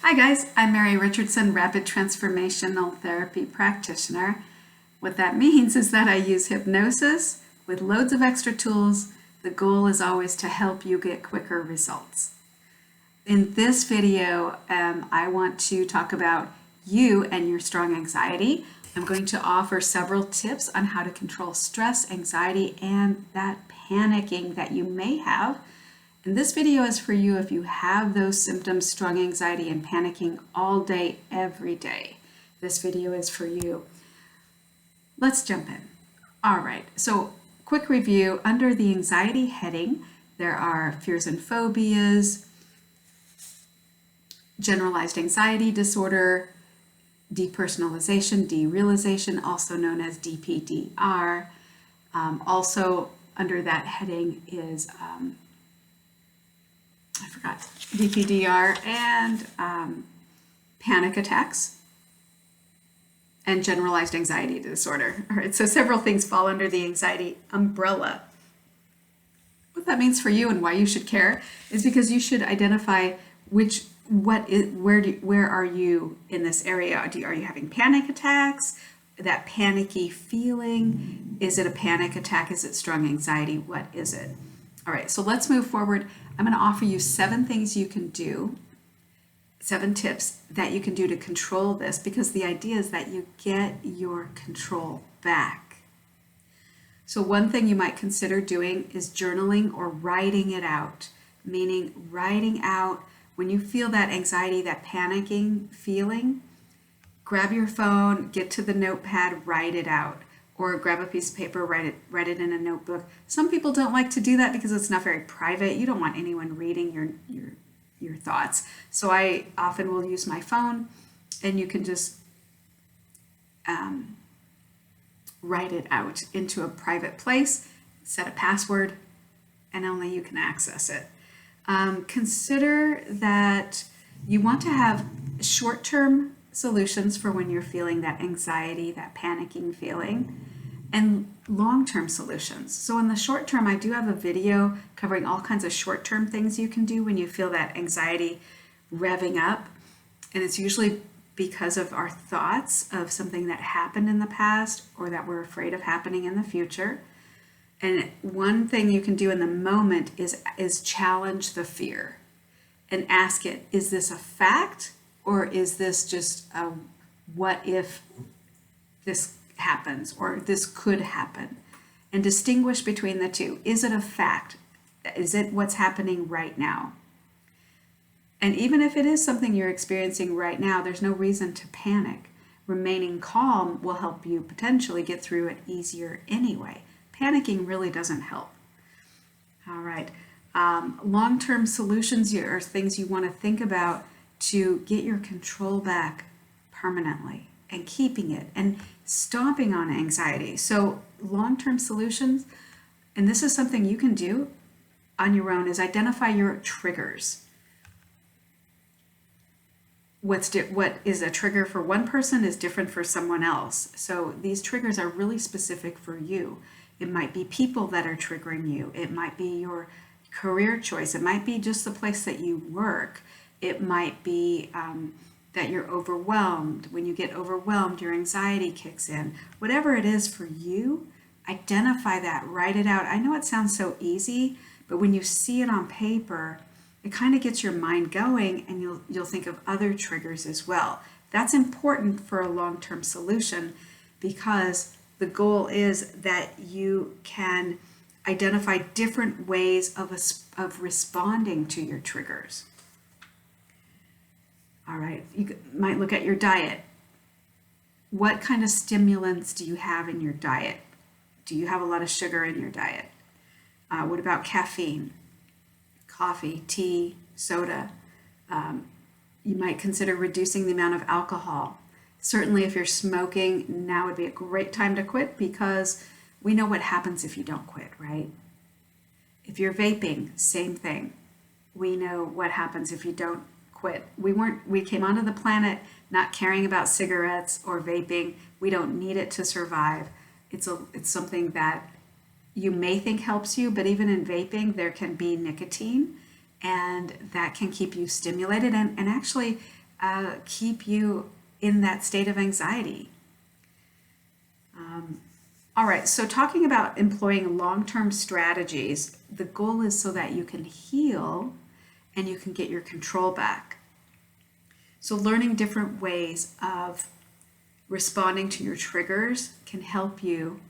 Hi guys, I'm Mary Richardson, Rapid Transformational Therapy Practitioner. What that means is that I use hypnosis with loads of extra tools. The goal is always to help you get quicker results. In this video, I want to talk about you and your strong anxiety. I'm going to offer several tips on how to control stress, anxiety, and that panicking that you may have. And this video is for you if you have those symptoms, strong anxiety and panicking all day, every day. This video is for you. Let's jump in. All right, so quick review. Under the anxiety heading, there are fears and phobias, Generalized Anxiety Disorder, Depersonalization, Derealization, also known as DPDR. Also under that heading is DPDR and panic attacks and generalized anxiety disorder. All right, so several things fall under the anxiety umbrella. What that means for you and why you should care is because you should identify where are you in this area? Are you having panic attacks? That panicky feeling? Is it a panic attack? Is it strong anxiety? What is it? All right, so let's move forward. I'm going to offer you 7 things you can do, 7 tips that you can do to control this, because the idea is that you get your control back. So one thing you might consider doing is journaling or writing it out, meaning writing out when you feel that anxiety, that panicking feeling, grab your phone, get to the notepad, write it out. Or grab a piece of paper, write it in a notebook. Some people don't like to do that because it's not very private. You don't want anyone reading your thoughts. So I often will use my phone, and you can just write it out into a private place, set a password, and only you can access it. Consider that you want to have short-term solutions for when you're feeling that anxiety, that panicking feeling, and long-term solutions. So in the short term, I do have a video covering all kinds of short-term things you can do when you feel that anxiety revving up. And it's usually because of our thoughts of something that happened in the past or that we're afraid of happening in the future. And one thing you can do in the moment is challenge the fear and ask it, is this a fact? Or is this just a what if this happens or this could happen? And distinguish between the two. Is it a fact? Is it what's happening right now? And even if it is something you're experiencing right now, there's no reason to panic. Remaining calm will help you potentially get through it easier anyway. Panicking really doesn't help. All right. Long-term solutions are things you want to think about to get your control back permanently and keeping it and stomping on anxiety. So long-term solutions, and this is something you can do on your own, is identify your triggers. What is a trigger for one person is different for someone else. So these triggers are really specific for you. It might be people that are triggering you. It might be your career choice. It might be just the place that you work. It might be that you're overwhelmed. When you get overwhelmed, your anxiety kicks in. Whatever it is for you, identify that, write it out. I know it sounds so easy, but when you see it on paper, it kind of gets your mind going, and you'll think of other triggers as well. That's important for a long-term solution, because the goal is that you can identify different ways of responding to your triggers. All right, you might look at your diet. What kind of stimulants do you have in your diet? Do you have a lot of sugar in your diet? What about caffeine? Coffee, tea, soda? You might consider reducing the amount of alcohol. Certainly if you're smoking, now would be a great time to quit, because we know what happens if you don't quit, right? If you're vaping, same thing. We know what happens if you don't quit. We came onto the planet not caring about cigarettes or vaping. We don't need it to survive. It's something that you may think helps you, but even in vaping, there can be nicotine, and that can keep you stimulated. And actually, keep you in that state of anxiety. All right, so talking about employing long-term strategies, the goal is so that you can heal and you can get your control back. So learning different ways of responding to your triggers can help you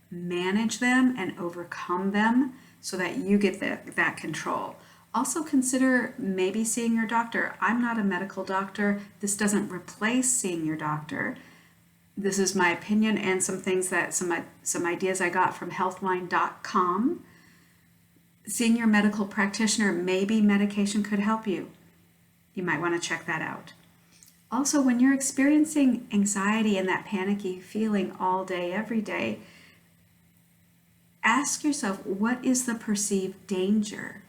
manage them and overcome them so that you get that control. Also consider maybe seeing your doctor. I'm not a medical doctor. This doesn't replace seeing your doctor. This is my opinion and some things that some ideas I got from healthline.com. Seeing your medical practitioner, maybe medication could help you. You might want to check that out. Also, when you're experiencing anxiety and that panicky feeling all day, every day, ask yourself, what is the perceived danger?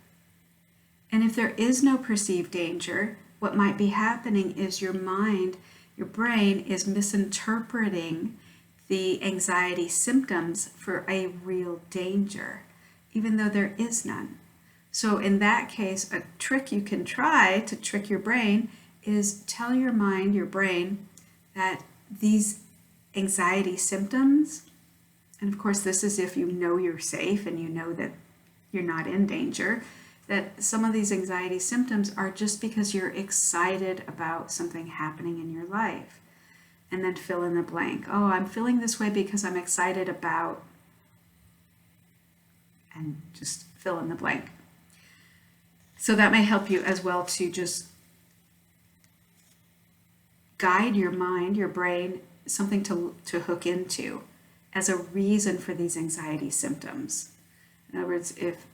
And if there is no perceived danger, what might be happening is your mind, your brain is misinterpreting the anxiety symptoms for a real danger, even though there is none. So in that case, a trick you can try to trick your brain is tell your mind, your brain, that these anxiety symptoms, and of course this is if you know you're safe and you know that you're not in danger, that some of these anxiety symptoms are just because you're excited about something happening in your life. And then fill in the blank. Oh, I'm feeling this way because I'm excited about, and just fill in the blank. So that may help you as well to just guide your mind, your brain, something to hook into as a reason for these anxiety symptoms. In other words, if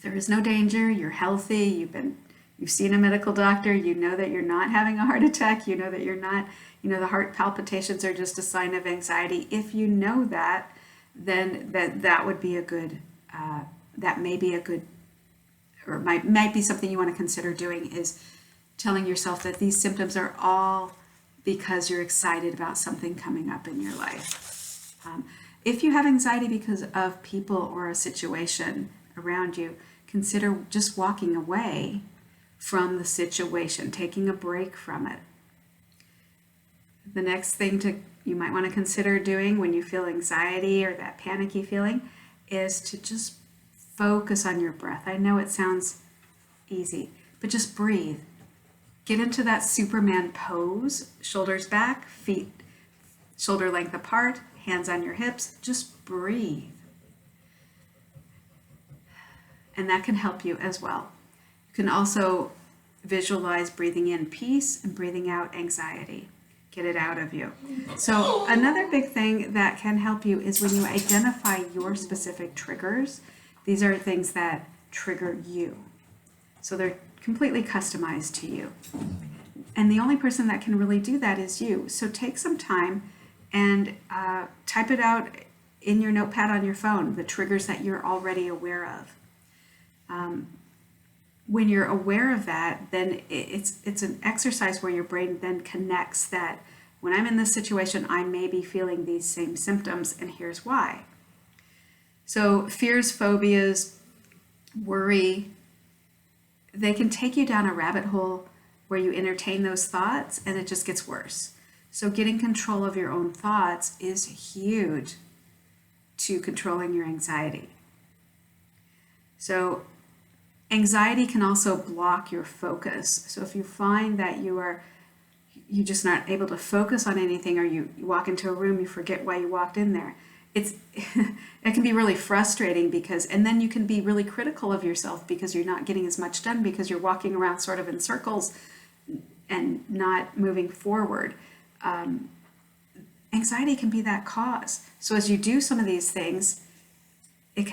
there is no danger, you're healthy, you've seen a medical doctor, you know that you're not having a heart attack, you know that you're not, the heart palpitations are just a sign of anxiety. If you know that, then that would be a good, that may be a good, or might be something you want to consider doing, is telling yourself that these symptoms are all because you're excited about something coming up in your life. If you have anxiety because of people or a situation around you, consider just walking away from the situation, taking a break from it. The next thing you might want to consider doing when you feel anxiety or that panicky feeling is to just focus on your breath. I know it sounds easy, but just breathe. Get into that Superman pose, shoulders back, feet shoulder length apart, hands on your hips. Just breathe. And that can help you as well. You can also visualize breathing in peace and breathing out anxiety. Get it out of you. So another big thing that can help you is when you identify your specific triggers. These are things that trigger you. So they're completely customized to you. And the only person that can really do that is you. So take some time and type it out in your notepad on your phone, the triggers that you're already aware of. When you're aware of that, then it's an exercise where your brain then connects that when I'm in this situation, I may be feeling these same symptoms, and here's why. So fears, phobias, worry, they can take you down a rabbit hole where you entertain those thoughts and it just gets worse. So getting control of your own thoughts is huge to controlling your anxiety. So anxiety can also block your focus. So if you find that you're just not able to focus on anything, or you walk into a room, you forget why you walked in there. It can be really frustrating and then you can be really critical of yourself because you're not getting as much done because you're walking around sort of in circles and not moving forward. Anxiety can be that cause. So as you do some of these things, it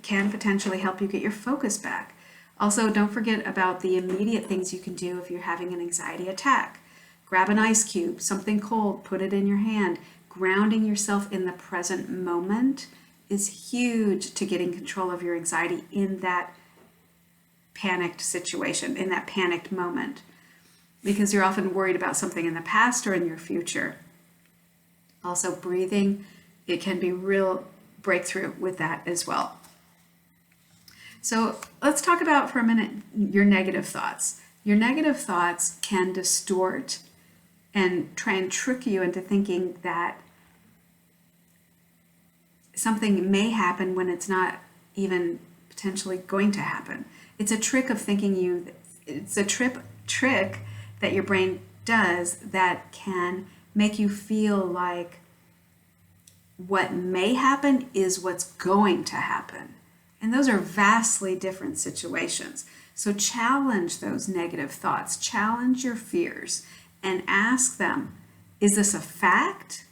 can potentially help you get your focus back. Also, don't forget about the immediate things you can do if you're having an anxiety attack. Grab an ice cube, something cold, put it in your hand. Grounding yourself in the present moment is huge to getting control of your anxiety in that panicked situation, in that panicked moment, because you're often worried about something in the past or in your future. Also, breathing, it can be real breakthrough with that as well. So let's talk about for a minute your negative thoughts. Your negative thoughts can distort and try and trick you into thinking that something may happen when it's not even potentially going to happen. It's a trick of thinking it's a trick that your brain does that can make you feel like what may happen is what's going to happen. And those are vastly different situations. So challenge those negative thoughts, challenge your fears, and ask them, is this a fact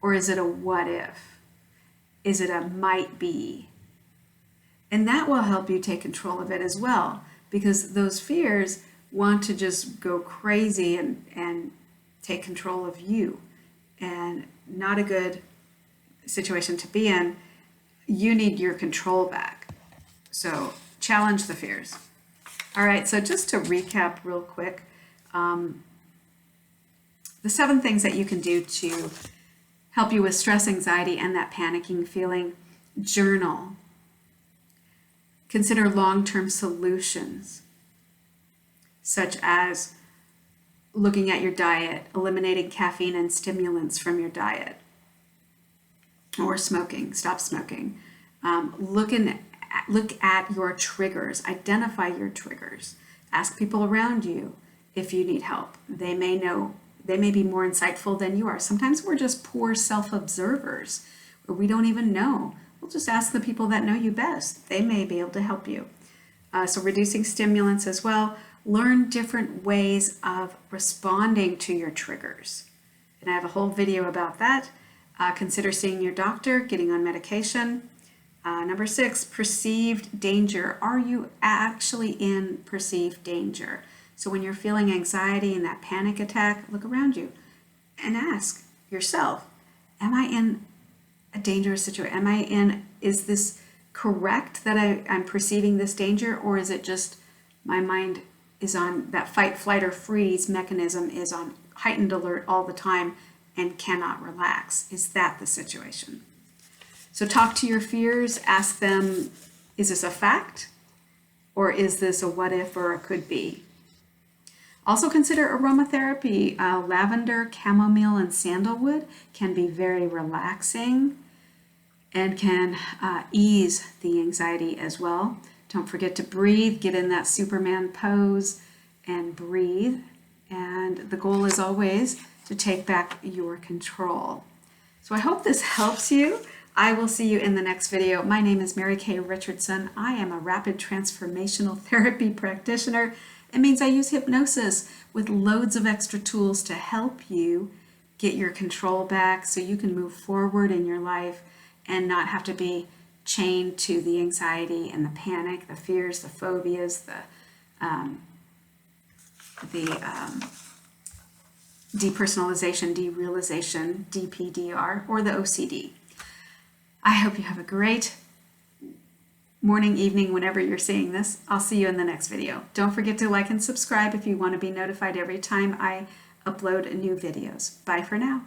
or is it a what if? Is it a might be? And that will help you take control of it as well, because those fears want to just go crazy and take control of you. And not a good situation to be in. You need your control back. So challenge the fears. All right, so just to recap real quick, the 7 things that you can do to help you with stress, anxiety, and that panicking feeling. Journal. Consider long-term solutions, such as looking at your diet, eliminating caffeine and stimulants from your diet, or smoking, stop smoking. Look at your triggers, identify your triggers. Ask people around you if you need help. They may know, they may be more insightful than you are. Sometimes we're just poor self-observers, or we don't even know. We'll just ask the people that know you best. They may be able to help you. So reducing stimulants as well. Learn different ways of responding to your triggers. And I have a whole video about that. Consider seeing your doctor, getting on medication. Number 6, perceived danger. Are you actually in perceived danger? So when you're feeling anxiety and that panic attack, look around you and ask yourself, am I in a dangerous situation? Is this correct that I'm perceiving this danger, or is it just my mind is on that fight, flight, or freeze mechanism is on heightened alert all the time and cannot relax? Is that the situation? So talk to your fears, ask them, is this a fact? Or is this a what if or a could be? Also consider aromatherapy. Lavender, chamomile, and sandalwood can be very relaxing and can ease the anxiety as well. Don't forget to breathe, get in that Superman pose and breathe. And the goal is always to take back your control. So I hope this helps you. I will see you in the next video. My name is Mary Kay Richardson. I am a rapid transformational therapy practitioner. It means I use hypnosis with loads of extra tools to help you get your control back so you can move forward in your life and not have to be chained to the anxiety and the panic, the fears, the phobias, the depersonalization, derealization, DPDR, or the OCD. I hope you have a great morning, evening, whenever you're seeing this. I'll see you in the next video. Don't forget to like and subscribe if you want to be notified every time I upload new videos. Bye for now.